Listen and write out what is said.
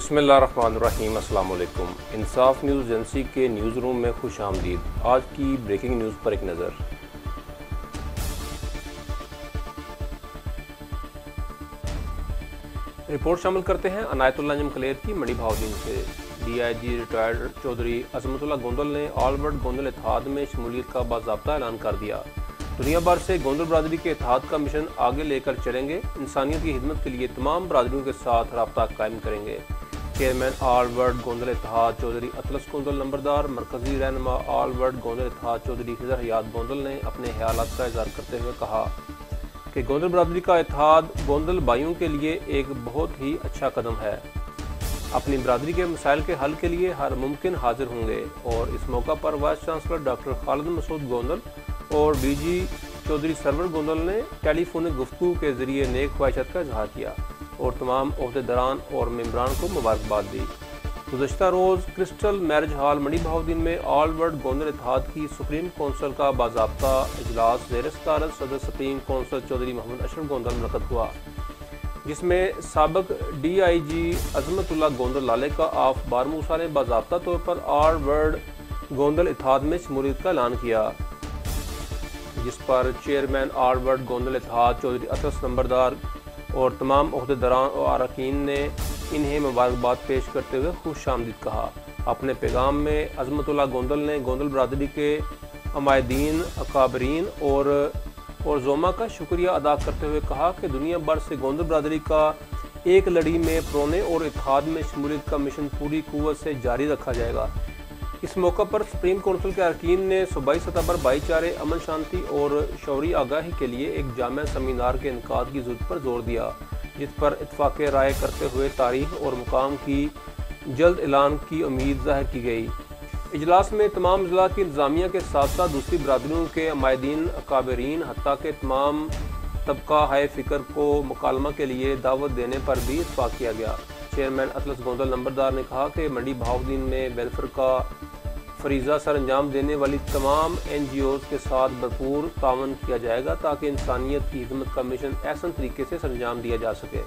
बिस्मिल्लाहिर्रहमानिर्रहीम। अस्सलाम वालेकुम। इंसाफ न्यूज़ एजेंसी के न्यूज़ रूम में खुश आमदीद। आज की ब्रेकिंग न्यूज़ पर एक नज़र। रिपोर्ट शामिल करते हैं अनायतुल्लाह अंजम कलेर की मंडी भावदीन से। DIG रिटायर्ड चौधरी अजमतुल्लाह गोंदल ने ऑल वर्ल्ड गोंदल इत्तेहाद में शमूलियत का बाज़ाब्ता ऐलान कर दिया। दुनिया भर से गोंदल बरादरी के इत्तेहाद का मिशन आगे लेकर चलेंगे। इंसानियत की खिदमत के लिए तमाम बरादरियों के साथ राब्ता कायम करेंगे। चेयरमैन ऑल वर्ल्ड गोंदल इत्तेहाद चौधरी अतलस गोंदल नंबरदार, मरकजी रहनुमा ऑल वर्ल्ड गोंदल इत्तेहाद चौधरी खिजर हयात गोंदल ने अपने ख्यालात का इज़हार करते हुए कहा कि गोंदल बरादरी का इत्तेहाद गोंदल भाइयों के लिए एक बहुत ही अच्छा कदम है। अपनी बरादरी के मसाइल के हल के लिए हर मुमकिन हाजिर होंगे। और इस मौका पर vice chancellor doctor Khalid Masood Gondal और DG चौधरी सरवर गोंदल ने टेलीफोनिक गुफ्तगू के ज़रिए नेक ख्वाहिशात का इजहार किया और तमाम ओहदेदारान और मेम्बरान को मुबारकबाद दी। गुज़श्ता रोज़ क्रिस्टल मैरिज हॉल मंडी भावदीन में ऑल वर्ल्ड गोंदल इत्तेहाद की सुप्रीम कौंसिल का बाज़ाब्ता इजलास ज़ेर सदारत सदर सुप्रीम कौंसिल चौधरी मोहम्मद अशरफ गोंदल मुनक़्क़द हुआ, जिसमें साबिक़ DIG अज़मतुल्लाह गोंदल लाले का ऑफ बारमूसा ने बाज़ाब्ता तौर पर ऑल वर्ल्ड गोंदल इत्तेहाद में शमूलियत का ऐलान किया, जिस पर चेयरमैन ऑल वर्ल्ड गोंदल इत्तेहाद चौधरी अतलस नंबरदार और तमाम ओहदेदारान और अरकान ने इन्हें मुबारकबाद पेश करते हुए खुश आमदीद कहा। अपने पैगाम में अज़मतुल्लाह गोंदल ने गोंदल बरादरी के अमायदीन, अकाबरीन और ज़ोमा का शुक्रिया अदा करते हुए कहा कि दुनिया भर से गोंदल बरादरी का एक लड़ी में परोने और इत्तेहाद में शमूलियत का मिशन पूरी कुव्वत से जारी रखा जाएगा। इस मौका पर सुप्रीम कौंसिल के अरकान ने सूबाई सतह पर भाईचारे, अमन शांति और शौरी आगाही के लिए एक जामा सेमिनार के इनकाद की ज़रूरत पर जोर दिया, जिस पर इत्तफ़ाक़ राय करते हुए तारीख़ और मुकाम की जल्द ऐलान की उम्मीद ज़ाहिर की गई। इजलास में तमाम ज़िला की इंतज़ामिया के साथ साथ दूसरी बरादरियों के अमायदीन, अकाबरीन हत्ता के तमाम तबका हाय फ़िक्र को मुकालमा के लिए दावत देने पर भी इत्तफ़ाक़ किया गया। चेयरमैन अतलस गोंदल नंबरदार ने कहा कि मंडी भावदीन में वेलफेयर का फरीज़ा सर अंजाम देने वाली तमाम NGOs के साथ भरपूर तावन किया जाएगा ताकि इंसानियत की खिदमत का मिशन ऐसा तरीके से सर अंजाम दिया जा सके।